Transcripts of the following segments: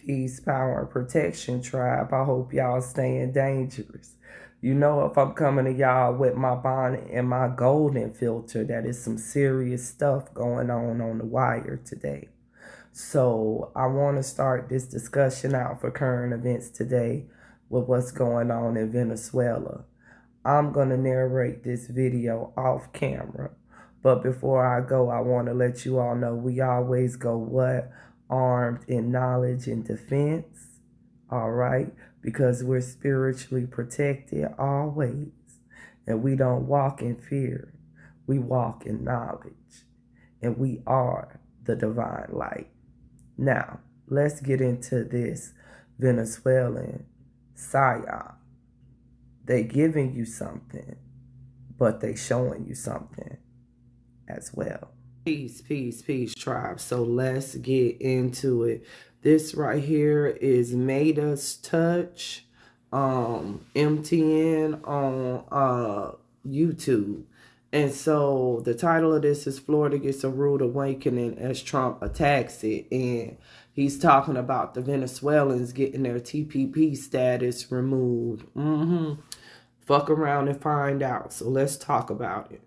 Peace, power, and protection, tribe. I hope y'all staying dangerous. You know, if I'm coming to y'all with my bonnet and my golden filter, that is some serious stuff going on the wire today. So I want to start this discussion out for current events today with what's going on in Venezuela. I'm going to narrate this video off camera. But before I go, I want to let you all know we always go what? Armed in knowledge and defense. All right? Because we're spiritually protected always. And we don't walk in fear. We walk in knowledge. And we are the divine light. Now, let's get into this Venezuelan psyop. They giving you something, but they showing you something as well. Peace, peace, peace, tribe. So let's get into it. This right here is Made Us Touch, MTN on YouTube. And so the title of this is Florida Gets a Rude Awakening as Trump Attacks It. And he's talking about the Venezuelans getting their TPP status removed. Fuck around and find out. So let's talk about it.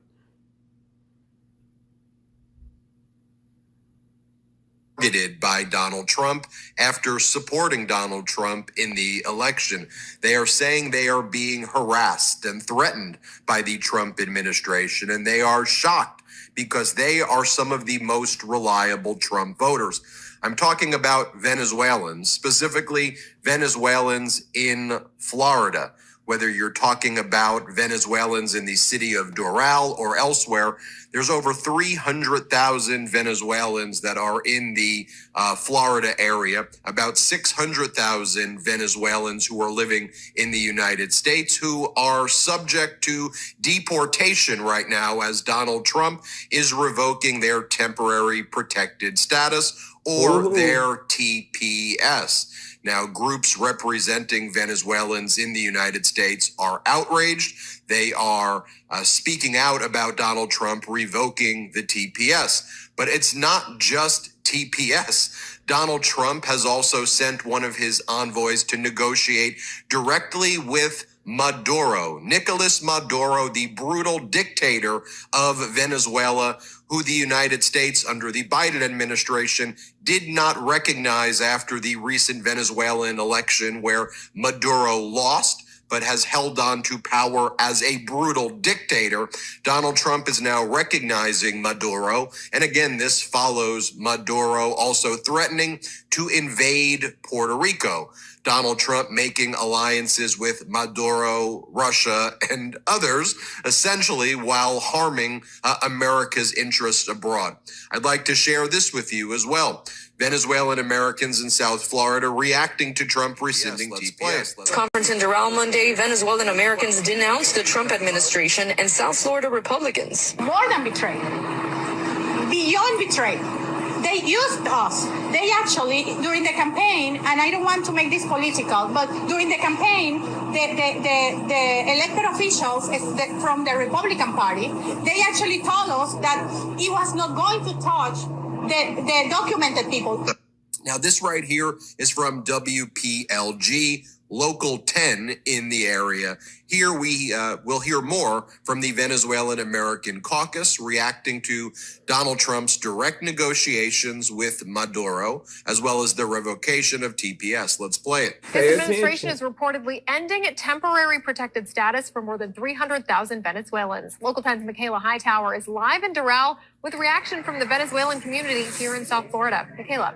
Targeted by Donald Trump after supporting Donald Trump in the election. They are saying they are being harassed and threatened by the Trump administration, and they are shocked because they are some of the most reliable Trump voters. I'm talking about Venezuelans, specifically Venezuelans in Florida. Whether you're talking about Venezuelans in the city of Doral or elsewhere, there's over 300,000 Venezuelans that are in the Florida area, about 600,000 Venezuelans who are living in the United States who are subject to deportation right now as Donald Trump is revoking their temporary protected status or their TPS. Now, groups representing Venezuelans in the United States are outraged. They are speaking out about Donald Trump revoking the TPS. But it's not just TPS. Donald Trump has also sent one of his envoys to negotiate directly with Maduro, Nicolas Maduro, the brutal dictator of Venezuela, who the United States under the Biden administration did not recognize after the recent Venezuelan election where Maduro lost, but has held on to power as a brutal dictator. Donald Trump is now recognizing Maduro. And again, this follows Maduro also threatening to invade Puerto Rico. Donald Trump making alliances with Maduro, Russia, and others, essentially while harming America's interests abroad. I'd like to share this with you as well. Venezuelan Americans in South Florida reacting to Trump rescinding TPS. Conference in Doral Monday, Venezuelan Americans denounced the Trump administration and South Florida Republicans. More than betrayed, beyond betrayed. They used us. They actually, during the campaign, and I don't want to make this political, but during the campaign, the elected officials from the Republican Party, they actually told us that it was not going to touch the documented people. Now, this right here is from WPLG, Local 10 in the area. Here we will hear more from the Venezuelan American Caucus reacting to Donald Trump's direct negotiations with Maduro, as well as the revocation of TPS. Let's play it. This administration is reportedly ending temporary protected status for more than 300,000 Venezuelans. Local 10's Michaela Hightower is live in Doral with reaction from the Venezuelan community here in South Florida. Michaela.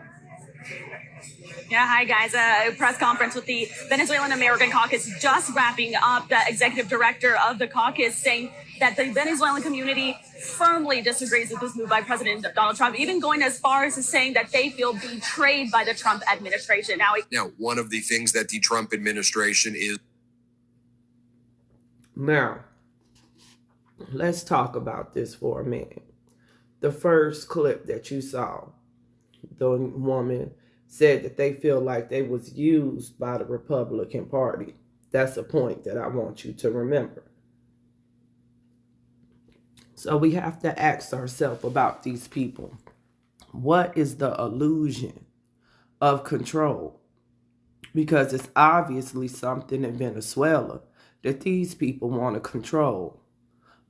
Yeah, hi guys. A press conference with the Venezuelan American Caucus just wrapping up. The executive director of the caucus saying that the Venezuelan community firmly disagrees with this move by President Donald Trump, even going as far as saying that they feel betrayed by the Trump administration. Now, one of the things that the Trump administration is... Now, let's talk about this for a minute. The first clip that you saw, the woman said that they feel like they was used by the Republican Party. That's a point that I want you to remember. So we have to ask ourselves about these people. What is the illusion of control because it's obviously something in Venezuela that these people want to control.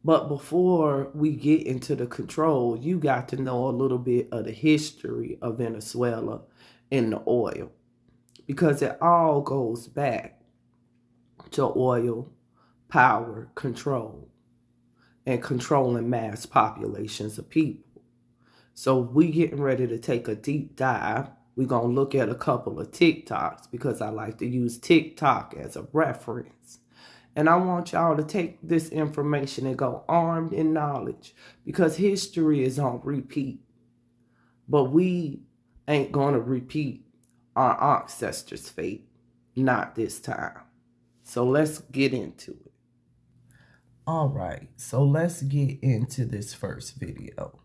But before we get into the control, you got to know a little bit of the history of Venezuela and the oil, because it all goes back to oil, power, control, and controlling mass populations of people. So we getting ready to take a deep dive. We're going to look at a couple of TikToks because I like to use TikTok as a reference. And I want y'all to take this information and go armed in knowledge, because history is on repeat. But we ain't going to repeat our ancestors' fate. Not this time. So let's get into it. All right, so let's get into this first video.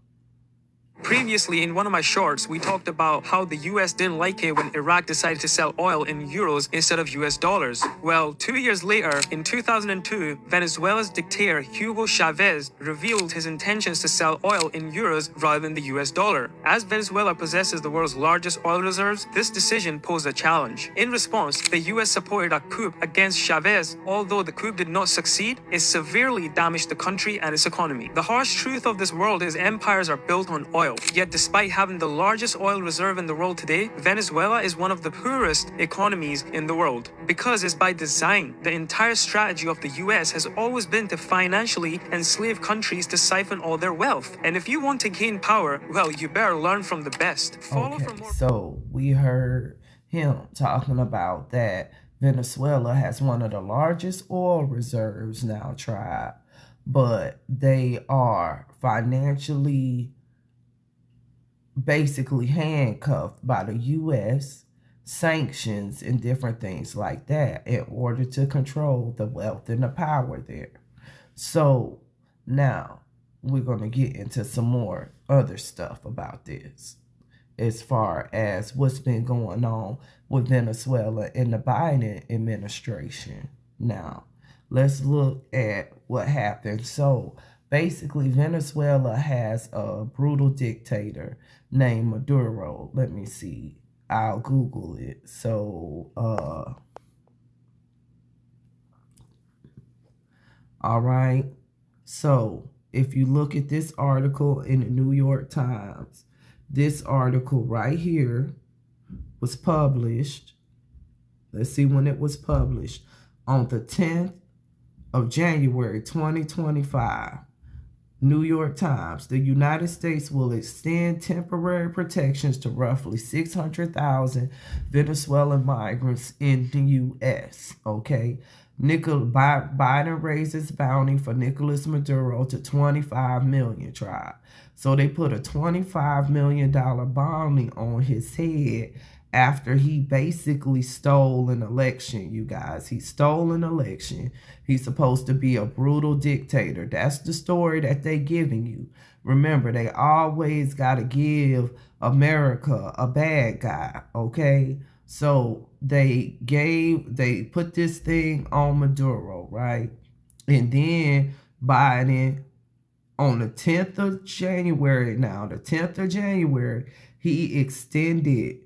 Previously, in one of my shorts, we talked about how the US didn't like it when Iraq decided to sell oil in euros instead of US dollars. Well, 2 years later, in 2002, Venezuela's dictator Hugo Chavez revealed his intentions to sell oil in euros rather than the US dollar. As Venezuela possesses the world's largest oil reserves, this decision posed a challenge. In response, the US supported a coup against Chavez. Although the coup did not succeed, it severely damaged the country and its economy. The harsh truth of this world is empires are built on oil. Yet despite having the largest oil reserve in the world today, Venezuela is one of the poorest economies in the world. Because it's by design, the entire strategy of the US has always been to financially enslave countries to siphon all their wealth. And if you want to gain power, well, you better learn from the best. So we heard him talking about that Venezuela has one of the largest oil reserves now, tribe, but they are financially basically handcuffed by the U.S., sanctions, and different things like that in order to control the wealth and the power there. So now we're going to get into some more other stuff about this as far as what's been going on with Venezuela and the Biden administration. Now, let's look at what happened. So basically, Venezuela has a brutal dictator named Maduro. Let me see. I'll Google it. So, all right. So, if you look at this article in the New York Times, this article right here was published. Let's see when it was published. On the 10th of January, 2025. New York Times, the United States will extend temporary protections to roughly 600,000 Venezuelan migrants in the U.S. Okay. Biden raises bounty for Nicolas Maduro to $25 million, tribe. So they put a $25 million bounty on his head after he basically stole an election, you guys. He stole an election. He's supposed to be a brutal dictator. That's the story that they giving you. Remember, they always got to give America a bad guy, okay? So they put this thing on Maduro, right? And then Biden, on the 10th of January now, the 10th of January, he extended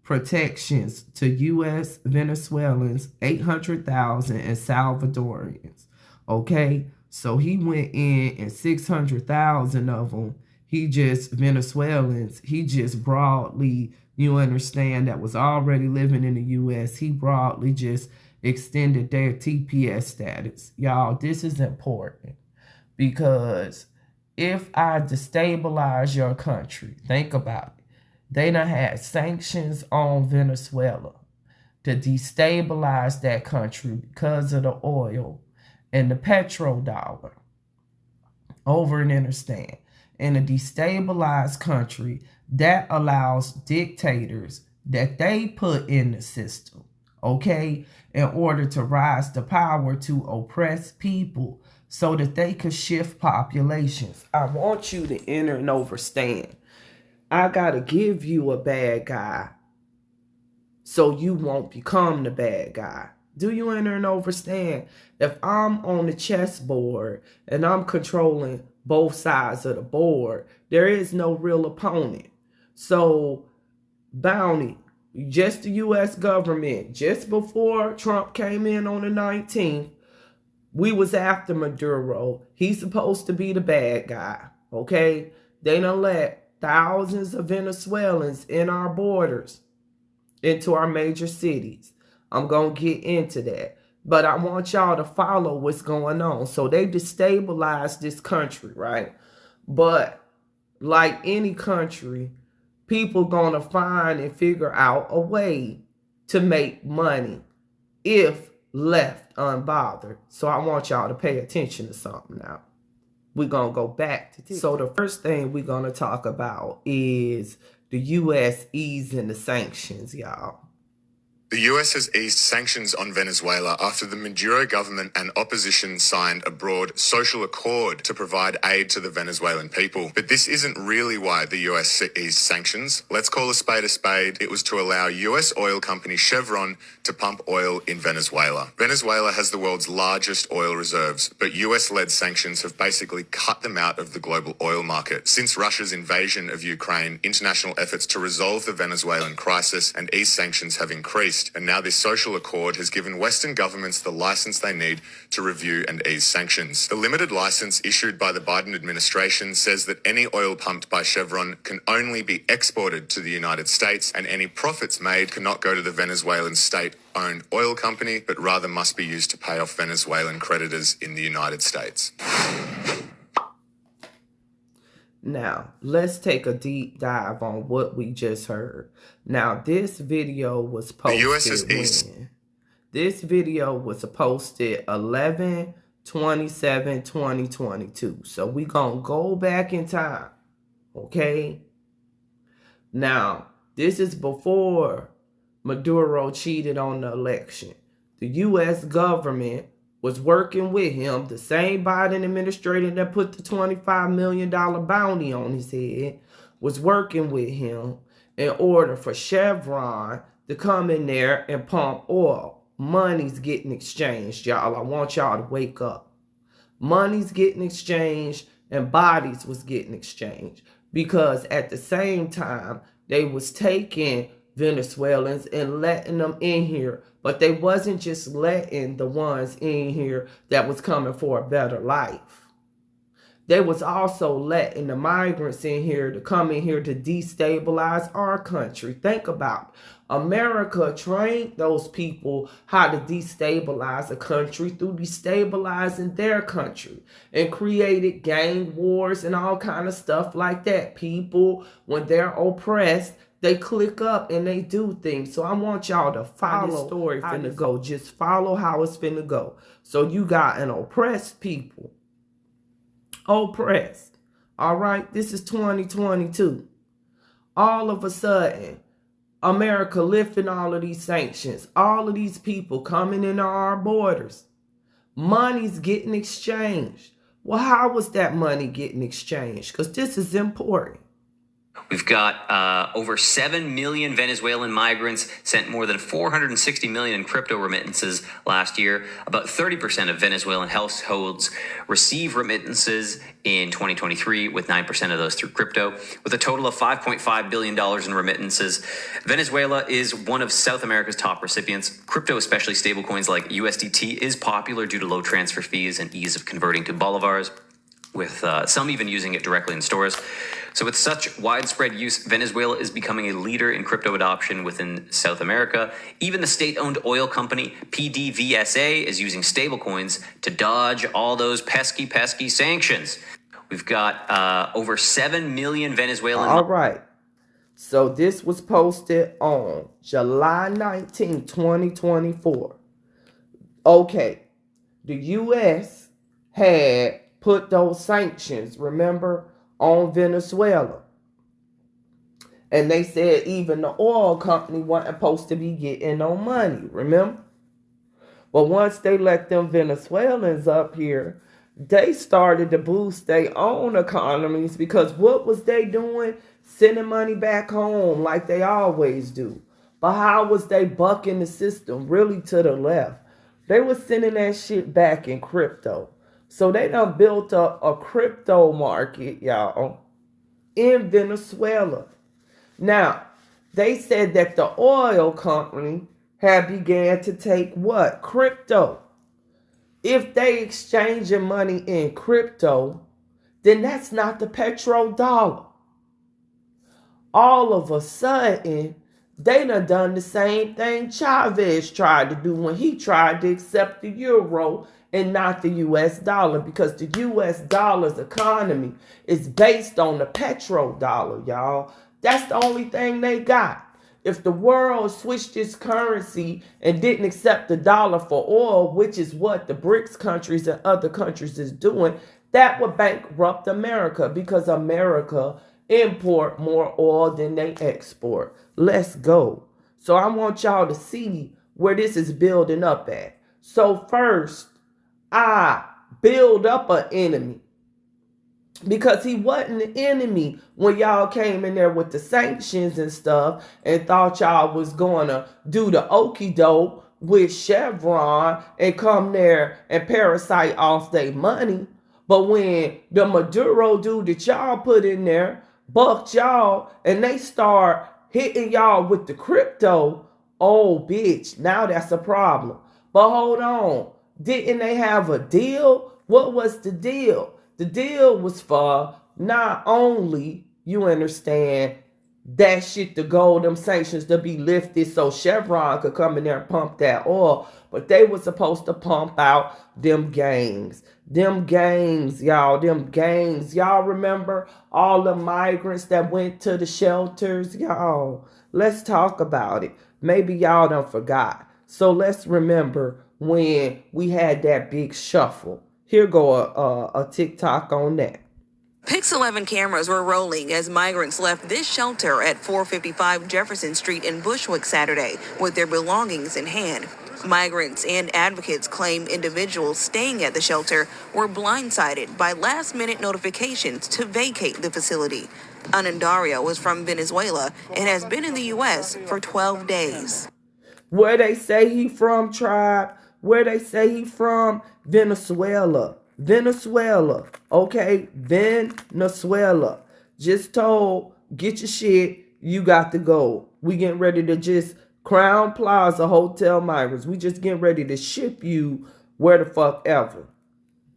protections to U.S. Venezuelans, 800,000, and Salvadorians. Okay, so he went in and 600,000 of them, Venezuelans, he just broadly, you understand, that was already living in the U.S., he broadly just extended their TPS status. Y'all, this is important, because if I destabilize your country, think about it. They done had sanctions on Venezuela to destabilize that country because of the oil and the petrodollar. Over and understand. In a destabilized country, that allows dictators that they put in the system, okay, in order to rise to power to oppress people so that they could shift populations. I want you to enter and understand. I gotta give you a bad guy so you won't become the bad guy. Do you enter and understand? If I'm on the chessboard and I'm controlling both sides of the board, there is no real opponent. So, bounty, Just the U.S. government, just before Trump came in on the 19th, we was after Maduro. He's supposed to be the bad guy, okay? They done let thousands of Venezuelans in our borders, into our major cities. I'm going to get into that. But I want y'all to follow what's going on. So they destabilized this country, right? But like any country, people going to find and figure out a way to make money if left unbothered. So I want y'all to pay attention to something now. We're going to go back to this. So the first thing we're going to talk about is the U.S. easing the sanctions, y'all. The US has eased sanctions on Venezuela after the Maduro government and opposition signed a broad social accord to provide aid to the Venezuelan people. But this isn't really why the US eased sanctions. Let's call a spade a spade. It was to allow US oil company Chevron to pump oil in Venezuela. Venezuela has the world's largest oil reserves, but US-led sanctions have basically cut them out of the global oil market. Since Russia's invasion of Ukraine, international efforts to resolve the Venezuelan crisis and ease sanctions have increased. And now this social accord has given Western governments the license they need to review and ease sanctions. The limited license issued by the Biden administration says that any oil pumped by Chevron can only be exported to the United States, and any profits made cannot go to the Venezuelan state-owned oil company, but rather must be used to pay off Venezuelan creditors in the United States. Now, let's take a deep dive on what we just heard. Now, this video was posted when? This video was posted 11/27/2022. So we gonna go back in time, okay? Now, this is before Maduro cheated on the election. The U.S. government was working with him, the same Biden administration that put the $25 million bounty on his head, was working with him in order for Chevron to come in there and pump oil. Money's getting exchanged, y'all. I want y'all to wake up. Money's getting exchanged and bodies was getting exchanged, because at the same time, they was taking Venezuelans and letting them in here. But they wasn't just letting the ones in here that was coming for a better life. They was also letting the migrants in here to come in here to destabilize our country. Think about it. America trained those people how to destabilize a country through destabilizing their country, and created gang wars and all kind of stuff like that. People, when they're oppressed, they click up and they do things. So I want y'all to follow the story finna go. Just follow how it's finna go. So you got an oppressed people. Oppressed. All right, this is 2022. All of a sudden, America lifting all of these sanctions. All of these people coming into our borders. Money's getting exchanged. Well, how was that money getting exchanged? Because this is important. We've got over 7 million Venezuelan migrants sent more than $460 million in crypto remittances last year. About 30% of Venezuelan households receive remittances in 2023, with 9% of those through crypto. With a total of $5.5 billion in remittances, Venezuela is one of South America's top recipients. Crypto, especially stablecoins like USDT, is popular due to low transfer fees and ease of converting to bolivars, with some even using it directly in stores. So with such widespread use, Venezuela is becoming a leader in crypto adoption within South America. Even the state-owned oil company PDVSA is using stablecoins to dodge all those pesky sanctions. We've got over 7 million Venezuelan... All right. So this was posted on July 19, 2024. Okay. The U.S. had put those sanctions, remember, on Venezuela. And they said even the oil company wasn't supposed to be getting no money, remember? But once they let them Venezuelans up here, they started to boost their own economies, because what was they doing? Sending money back home like they always do. But how was they bucking the system? Really to the left. They were sending that shit back in crypto. So they done built up a crypto market, y'all, in Venezuela. Now, They said that the oil company had began to take what? Crypto. If they exchanging money in crypto, then that's not the petrodollar. All of a sudden, they done the same thing Chavez tried to do when he tried to accept the euro and not the US dollar, because the US dollar's economy is based on the petrodollar, y'all. That's the only thing they got. If the world switched its currency and didn't accept the dollar for oil, which is what the BRICS countries and other countries is doing, that would bankrupt America, because America import more oil than they export. Let's go. So I want y'all to see where this is building up at. So first, I build up an enemy, because he wasn't the enemy when y'all came in there with the sanctions and stuff and thought y'all was going to do the okie doke with Chevron and come there and parasite off their money. But when the Maduro dude that y'all put in there bucked y'all and they start hitting y'all with the crypto, oh bitch, now that's a problem. But hold on, didn't they have a deal? What was the deal? The deal was for not only, you understand, that shit to go, them sanctions to be lifted so Chevron could come in there and pump that oil, but they were supposed to pump out them gangs. Them gangs, y'all, them gangs. Y'all remember all the migrants that went to the shelters? Y'all, let's talk about it. Maybe y'all done forgot. So let's remember when we had that big shuffle. Here go a TikTok on that. Pix 11 cameras were rolling as migrants left this shelter at 455 Jefferson Street in Bushwick Saturday with their belongings in hand. Migrants and advocates claim individuals staying at the shelter were blindsided by last-minute notifications to vacate the facility. Anandario was from Venezuela and has been in the U.S. for 12 days. Where they say he from, tribe? Where they say he from? Venezuela. Venezuela. Okay? Venezuela. Just told, get your shit, you got to go. We getting ready to just Crown Plaza Hotel migrants. We just getting ready to ship you where the fuck ever.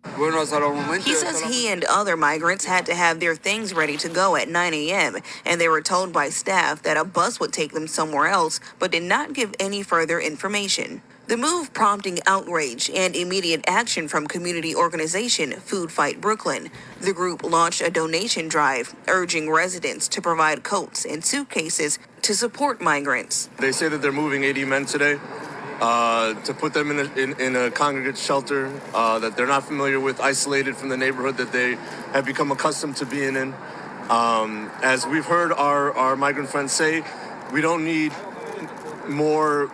He says he and other migrants had to have their things ready to go at 9 a.m. and they were told by staff that a bus would take them somewhere else, but did not give any further information. The move prompting outrage and immediate action from community organization Food Fight Brooklyn. The group launched a donation drive urging residents to provide coats and suitcases to support migrants. They say that they're moving 80 men today to put them in a congregate shelter that they're not familiar with, isolated from the neighborhood that they have become accustomed to being in. As we've heard our migrant friends say, we don't need more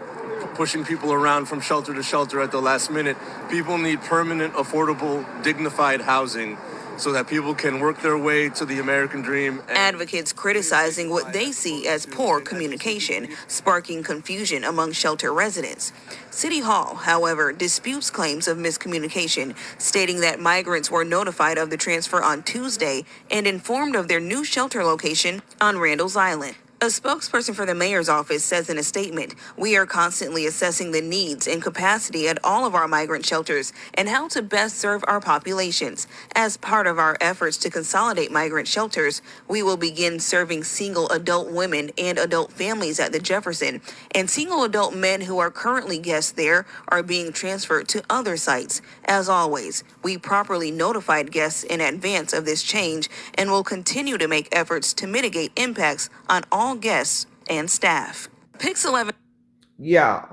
pushing people around from shelter to shelter at the last minute. People need permanent, affordable, dignified housing so that people can work their way to the American dream. Advocates criticizing what they see as poor communication, sparking confusion among shelter residents. City Hall, however, disputes claims of miscommunication, stating that migrants were notified of the transfer on Tuesday and informed of their new shelter location on Randall's Island. A spokesperson for the mayor's office says in a statement, "We are constantly assessing the needs and capacity at all of our migrant shelters and how to best serve our populations. As part of our efforts to consolidate migrant shelters, we will begin serving single adult women and adult families at the Jefferson, and single adult men who are currently guests there are being transferred to other sites. As always, we properly notified guests in advance of this change and will continue to make efforts to mitigate impacts on all guests and staff." Pix 11. Yeah.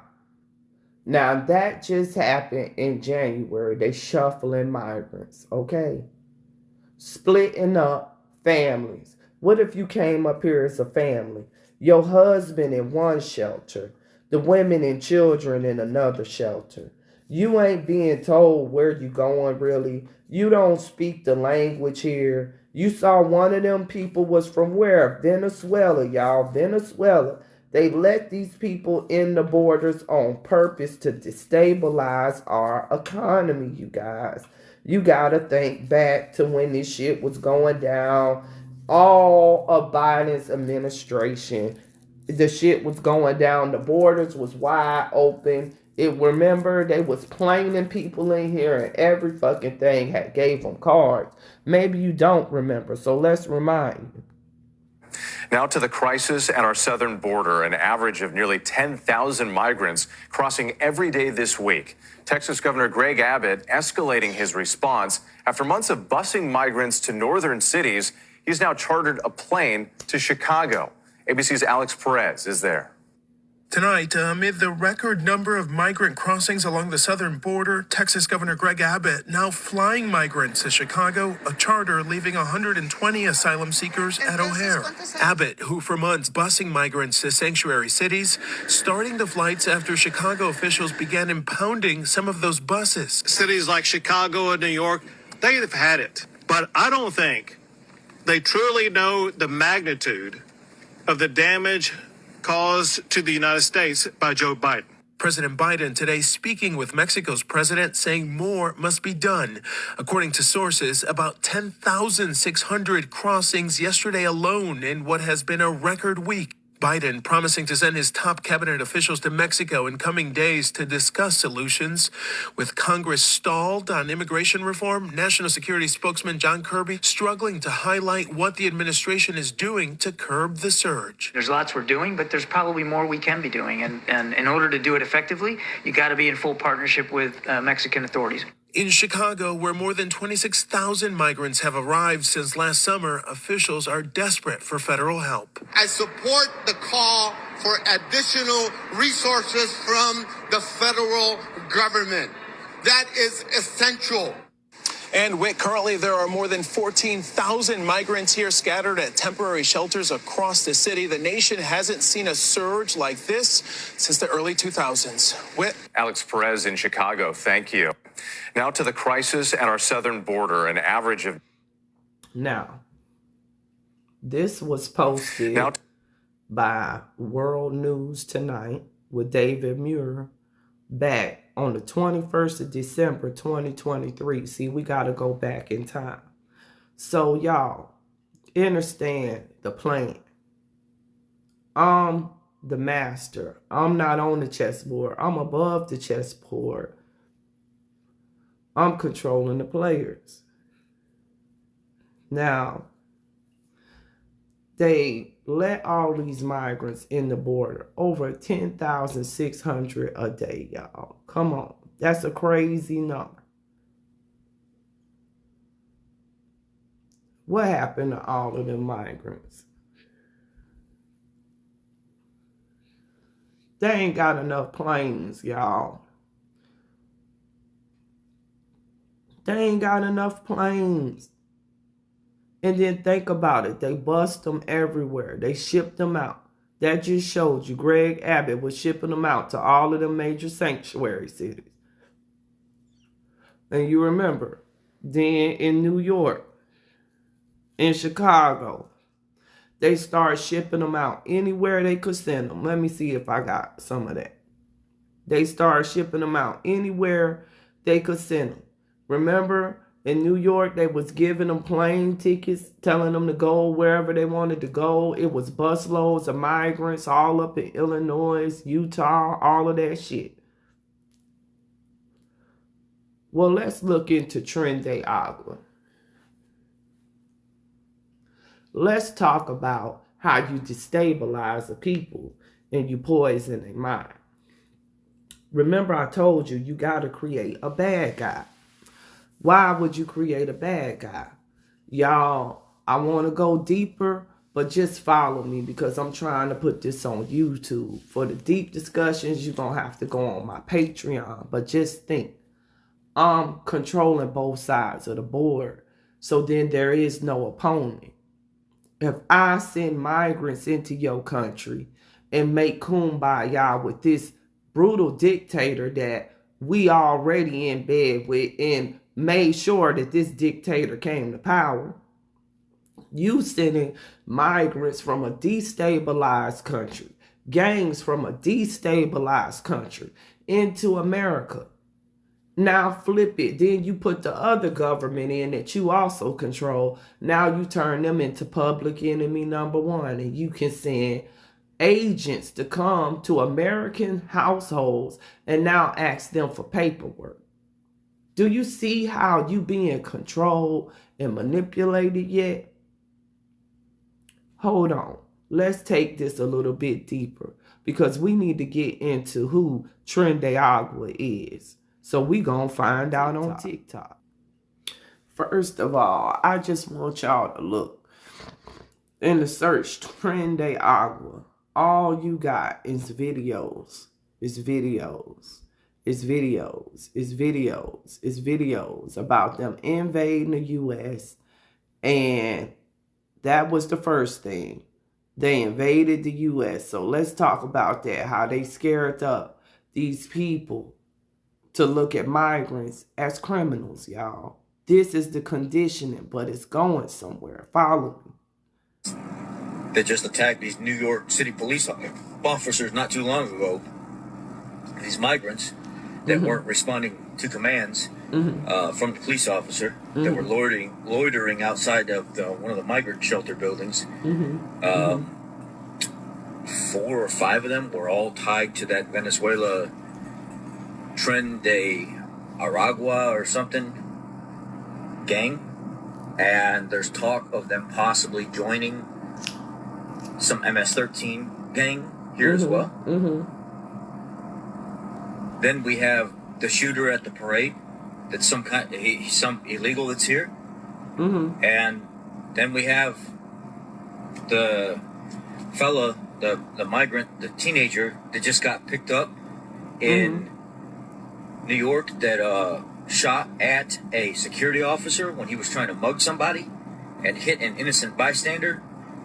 Now that just happened in January. They shuffling migrants, okay? Splitting up families. What if you came up here as a family? Your husband in one shelter, the women and children in another shelter. You ain't being told where you going really. You don't speak the language here. You saw one of them people was from where? Venezuela, y'all. Venezuela. They let these people in the borders on purpose to destabilize our economy, you guys. You got to think back to when this shit was going down. All of Biden's administration the shit was going down. The borders was wide open. Remember, they was planing people in here and every fucking thing gave them cards. Maybe you don't remember, so let's remind you. Now to the crisis at our southern border, an average of nearly 10,000 migrants crossing every day this week. Texas Governor Greg Abbott escalating his response. After months of busing migrants to northern cities, he's now chartered a plane to Chicago. ABC's Alex Perez is there. Tonight, amid the record number of migrant crossings along the southern border, Texas Governor Greg Abbott now flying migrants to Chicago, a charter leaving 120 asylum seekers at O'Hare. Abbott, who for months busing migrants to sanctuary cities, starting the flights after Chicago officials began impounding some of those buses. Cities like Chicago and New York, they've had it. But I don't think they truly know the magnitude of the damage caused to the United States by Joe Biden. President Biden today speaking with Mexico's president, saying more must be done. According to sources, about 10,600 crossings yesterday alone in what has been a record week. Biden promising to send his top cabinet officials to Mexico in coming days to discuss solutions. With Congress stalled on immigration reform, National Security spokesman John Kirby struggling to highlight what the administration is doing to curb the surge. There's lots we're doing, but there's probably more we can be doing. And in order to do it effectively, you got to be in full partnership with Mexican authorities. In Chicago, where more than 26,000 migrants have arrived since last summer, officials are desperate for federal help. I support the call for additional resources from the federal government. That is essential. And Whit, currently there are more than 14,000 migrants here scattered at temporary shelters across the city. The nation hasn't seen a surge like this since the early 2000s. Whit? Alex Perez in Chicago, thank you. Now to the crisis at our southern border, an average of... Now, this was posted by World News Tonight with David Muir back on the 21st of December, 2023. See, we got to go back in time. So, y'all, understand the plan. I'm the master. I'm not on the chessboard. I'm above the chessboard. I'm controlling the players. Now, they let all these migrants in the border. Over 10,600 a day, y'all. Come on. That's a crazy number. What happened to all of them migrants? They ain't got enough planes, y'all. They ain't got enough planes. And then think about it. They bust them everywhere. They shipped them out. That just showed you Greg Abbott was shipping them out to all of the major sanctuary cities. And you remember, then in New York, in Chicago, they started shipping them out anywhere they could send them. Let me see if I got some of that. They started shipping them out anywhere they could send them. Remember, in New York, they was giving them plane tickets, telling them to go wherever they wanted to go. It was busloads of migrants all up in Illinois, Utah, all of that shit. Well, let's look into Tren de Agua. Let's talk about how you destabilize the people and you poison their mind. Remember, I told you, you got to create a bad guy. Why would you create a bad guy? Y'all, I want to go deeper, but just follow me because I'm trying to put this on YouTube. For the deep discussions, you're going to have to go on my Patreon. But just think, I'm controlling both sides of the board. So then there is no opponent. If I send migrants into your country and make kumbaya with this brutal dictator that we already in bed with and made sure that this dictator came to power, you sending migrants from a destabilized country, gangs from a destabilized country into America. Now flip it. Then you put the other government in that you also control. Now you turn them into public enemy number one. And you can send agents to come to American households and now ask them for paperwork. Do you see how you being controlled and manipulated yet? Hold on. Let's take this a little bit deeper because we need to get into who Tren de Agua is. So we gonna find out on TikTok. First of all, I just want y'all to look in the search Tren de Agua. All you got is videos. It's videos. It's videos. It's videos. It's videos about them invading the U.S. And that was the first thing. They invaded the U.S. So let's talk about that. How they scared up these people to look at migrants as criminals, y'all. This is the conditioning, but it's going somewhere. Follow me. They just attacked these New York City police officers not too long ago. These migrants that weren't responding to commands from the police officer that were loitering outside of one of the migrant shelter buildings. 4 or 5 of them were all tied to that Venezuela Tren de Aragua or something gang, and there's talk of them possibly joining some MS-13 gang here as well. Then we have the shooter at the parade. That's some illegal that's here. And then we have the fella, the migrant, the teenager that just got picked up in New York that shot at a security officer when he was trying to mug somebody and hit an innocent bystander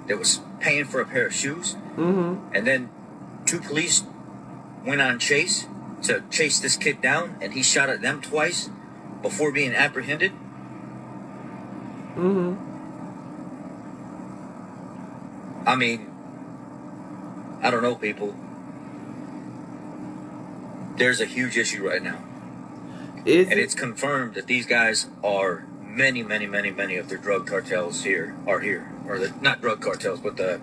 that was paying for a pair of shoes. And then 2 police went on chase to chase this kid down, and he shot at them twice before being apprehended. I mean, I don't know, people. There's a huge issue right now. It's confirmed that these guys are many of their drug cartels are here. Or not drug cartels, but the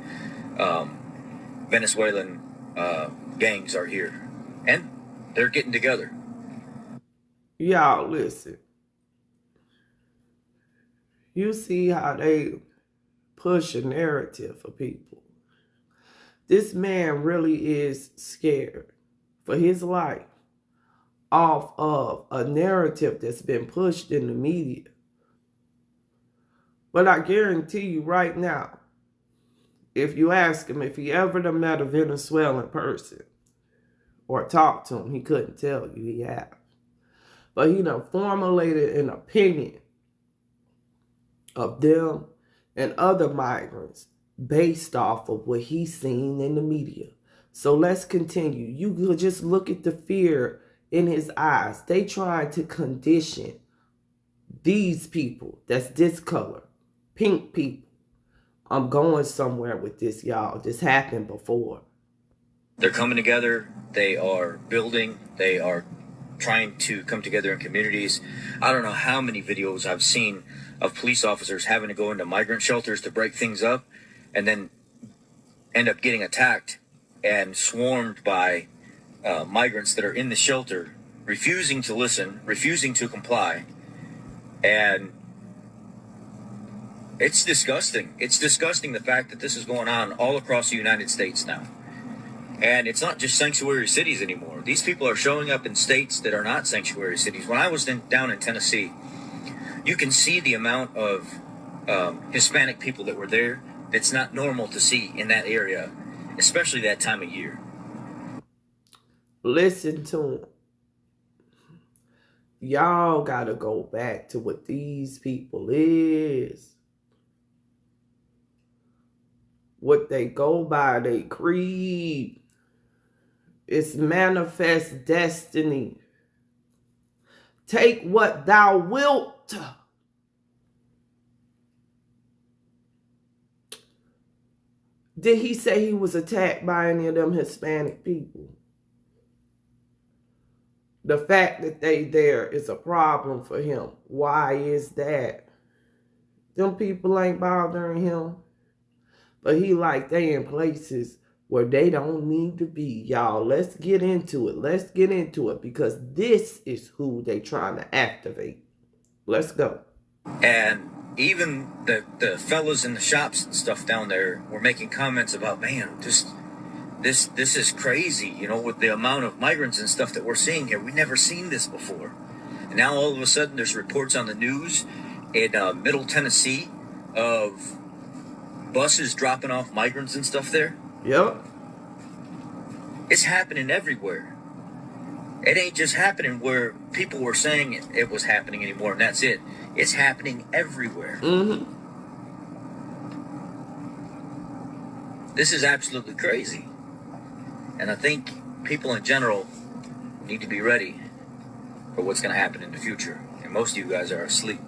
Venezuelan gangs are here. And they're getting together. Y'all, listen. You see how they push a narrative for people. This man really is scared for his life off of a narrative that's been pushed in the media. But I guarantee you right now, if you ask him if he ever done met a Venezuelan person or talked to him, he couldn't tell you he had. But he done formulated an opinion of them and other migrants based off of what he's seen in the media. So let's continue. You could just look at the fear in his eyes. They trying to condition these people that's this color, pink people. I'm going somewhere with this, y'all. This happened before. They're coming together. They are building. They are trying to come together in communities. I don't know how many videos I've seen of police officers having to go into migrant shelters to break things up and then end up getting attacked and swarmed by migrants that are in the shelter, refusing to listen, refusing to comply. And it's disgusting. It's disgusting the fact that this is going on all across the United States now. And it's not just sanctuary cities anymore. These people are showing up in states that are not sanctuary cities. When I was down in Tennessee, you can see the amount of Hispanic people that were there that's not normal to see in that area, especially that time of year. Listen to him. Y'all gotta go back to what these people is. What they go by, they creed. It's manifest destiny. Take what thou wilt. Did he say he was attacked by any of them Hispanic people? The fact that they there is a problem for him. Why is that? Them people ain't bothering him. But he like they in places where they don't need to be. Y'all, let's get into it. Let's get into it, because this is who they trying to activate. Let's go. And even the fellas in the shops and stuff down there were making comments about, man, this is crazy, you know, with the amount of migrants and stuff that we're seeing here. We've never seen this before. And now all of a sudden there's reports on the news in Middle Tennessee of buses dropping off migrants and stuff there. Yep. It's happening everywhere. It ain't just happening where people were saying it was happening anymore, and that's it. It's happening everywhere. Mm-hmm. This is absolutely crazy. And I think people in general need to be ready for what's going to happen in the future. And most of you guys are asleep.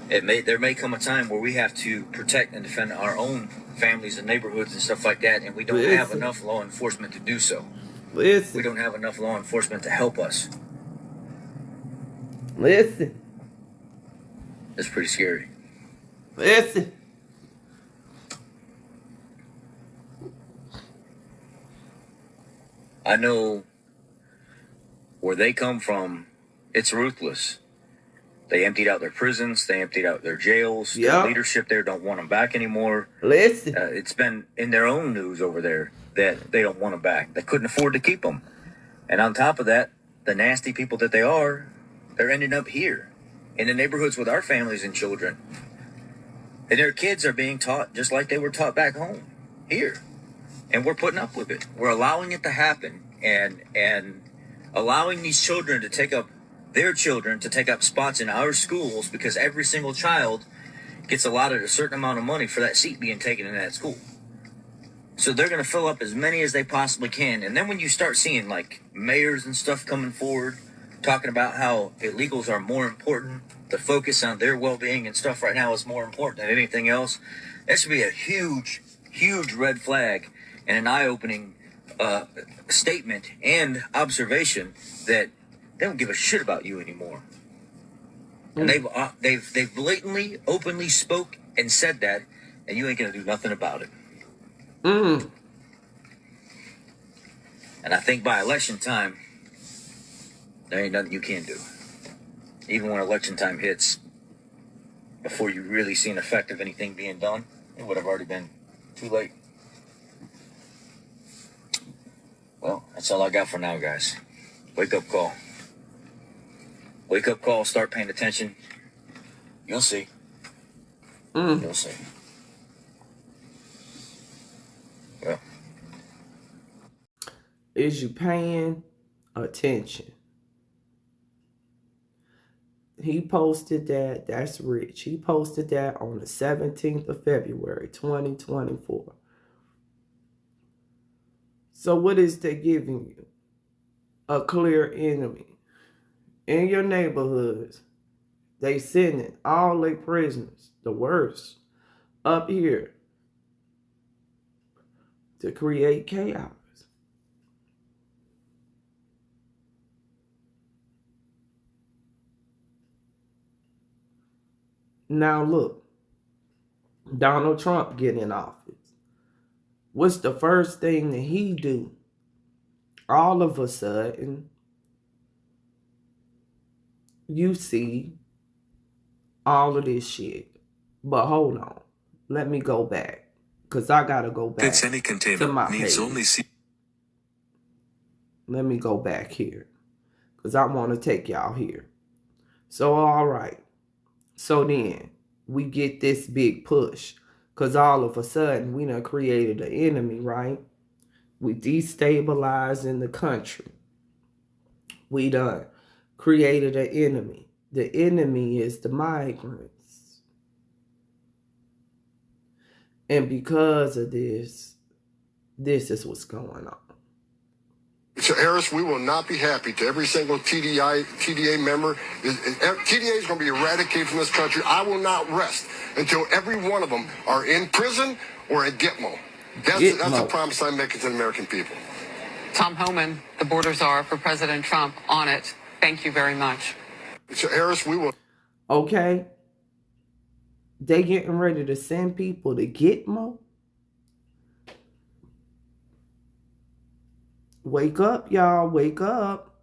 There may come a time where we have to protect and defend our own families and neighborhoods and stuff like that, and we don't have enough law enforcement to do so. We don't have enough law enforcement to help us. Listen. It's pretty scary. Listen. I know where they come from, it's ruthless. They emptied out their prisons. They emptied out their jails. Yep. The leadership there don't want them back anymore. Listen. It's been in their own news over there that they don't want them back. They couldn't afford to keep them. And on top of that, the nasty people that they are, they're ending up here in the neighborhoods with our families and children. And their kids are being taught just like they were taught back home here. And we're putting up with it. We're allowing it to happen and allowing these children to take up spots in our schools, because every single child gets allotted a certain amount of money for that seat being taken in that school. So they're going to fill up as many as they possibly can. And then when you start seeing like mayors and stuff coming forward, talking about how illegals are more important, the focus on their well-being and stuff right now is more important than anything else, that should be a huge, huge red flag and an eye-opening statement and observation that they don't give a shit about you anymore. And they've blatantly, openly spoke and said that, and you ain't gonna do nothing about it. And I think by election time, there ain't nothing you can do. Even when election time hits, before you really see an effect of anything being done, it would have already been too late. Well, that's all I got for now, guys. Wake up call. Wake up call, start paying attention. You'll see. You'll see. Well. Is you paying attention? He posted that. That's Rich. He posted that on the 17th of February, 2024. So what is they giving you? A clear enemy. In your neighborhoods, they sending all their prisoners, the worst, up here to create chaos. Now look, Donald Trump get in office. What's the first thing that he do? All of a sudden, you see all of this shit. But hold on. Let me go back. Because I got to go back to my page. Let me go back here. Because I want to take y'all here. So, all right. So then, we get this big push. Because all of a sudden, we done created an enemy, right? We destabilizing the country. We done created an enemy. The enemy is the migrants. And because of this is what's going on. So, Harris, we will not be happy to every single TDA member. TDA is going to be eradicated from this country. I will not rest until every one of them are in prison or at Gitmo. That's the promise I'm making to the American people. Tom Homan, the border czar for President Trump, on it. Thank you very much. So, Harris, we will. Okay. They getting ready to send people to Gitmo. Wake up, y'all. Wake up.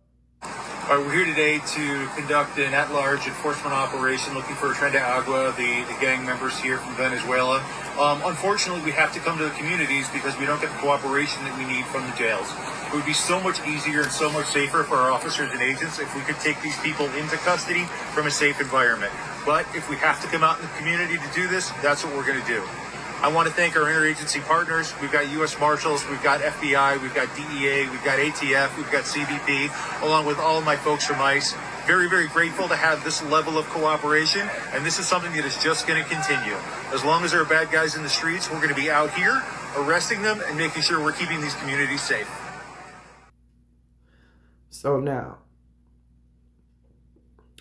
All right, we're here today to conduct an at-large enforcement operation looking for Tren de Agua, the gang members here from Venezuela. Unfortunately, we have to come to the communities because we don't get the cooperation that we need from the jails. It would be so much easier and so much safer for our officers and agents if we could take these people into custody from a safe environment. But if we have to come out in the community to do this, that's what we're going to do. I want to thank our interagency partners. We've got U.S. Marshals, we've got FBI, we've got DEA, we've got ATF, we've got CBP, along with all of my folks from ICE. Very, very grateful to have this level of cooperation, and this is something that is just going to continue. As long as there are bad guys in the streets, we're going to be out here arresting them and making sure we're keeping these communities safe. So now,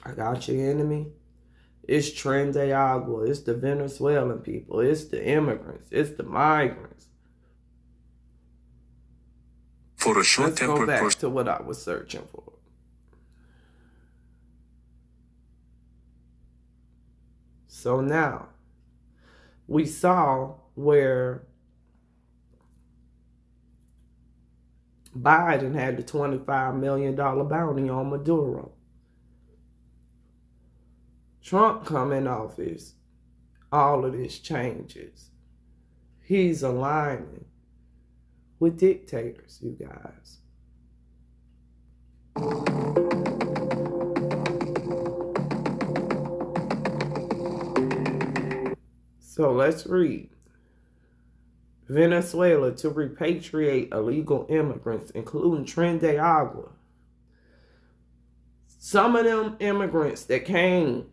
I got your enemy. It's Tren de Agua. It's the Venezuelan people. It's the immigrants. It's the migrants. For a short Let's go back to what I was searching for. So now, we saw where Biden had the $25 million bounty on Maduro. Trump come in office, all of this changes. He's aligning with dictators, you guys. So let's read. Venezuela to repatriate illegal immigrants, including Tren de Agua. Some of them immigrants that came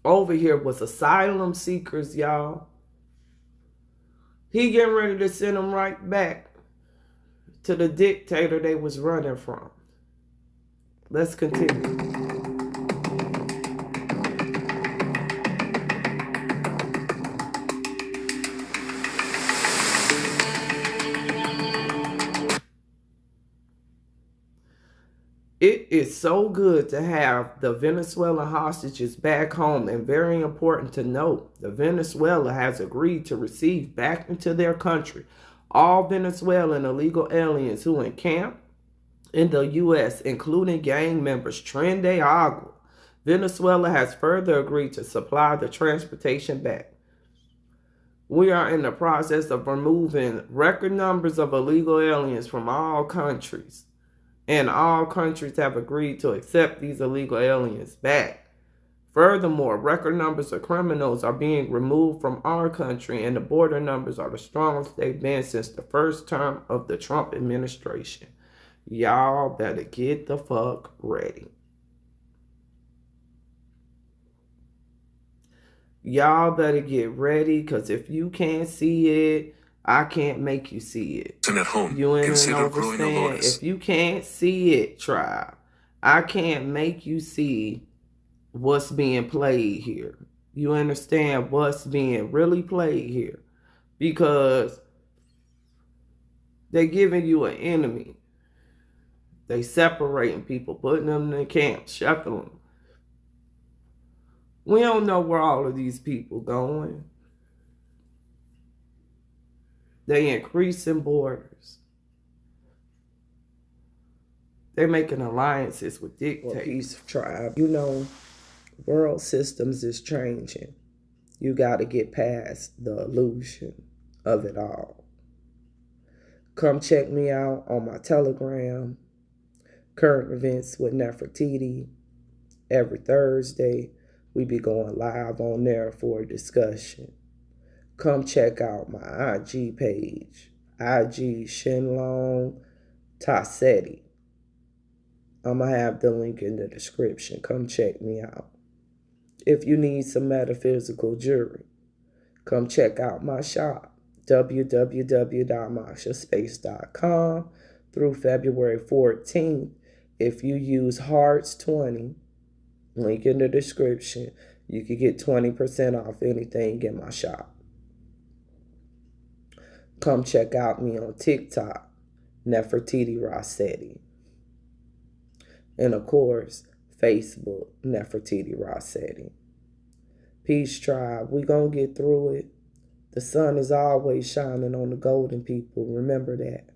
over here was asylum seekers, y'all. He getting ready to send them right back to the dictator they was running from. Let's continue. It is so good to have the Venezuelan hostages back home, and very important to note, that Venezuela has agreed to receive back into their country all Venezuelan illegal aliens who encamp in the U.S., including gang members Tren de Agua. Venezuela has further agreed to supply the transportation back. We are in the process of removing record numbers of illegal aliens from all countries. And all countries have agreed to accept these illegal aliens back. Furthermore, record numbers of criminals are being removed from our country, and the border numbers are the strongest they've been since the first term of the Trump administration. Y'all better get the fuck ready. Y'all better get ready, because if you can't see it, I can't make you see it. At home, you ain't consider growing understand. awareness. If you can't see it, tribe, I can't make you see what's being played here. You understand what's being really played here? Because they're giving you an enemy. They separating people, putting them in camps, shuffling them. We don't know where all of these people going. They increasing borders. They're making alliances with dictators. Peace, tribe. You know, world systems is changing. You got to get past the illusion of it all. Come check me out on my Telegram. Current events with Nefertiti. Every Thursday, we be going live on there for a discussion. Come check out my IG page, IG Shenlong Tassetti. I'm going to have the link in the description. Come check me out. If you need some metaphysical jewelry, come check out my shop, www.mashaspace.com through February 14th. If you use Hearts20, link in the description, you can get 20% off anything in my shop. Come check out me on TikTok, Nefertiti Rossetti. And of course, Facebook, Nefertiti Rossetti. Peace, tribe. We gonna get through it. The sun is always shining on the golden people. Remember that.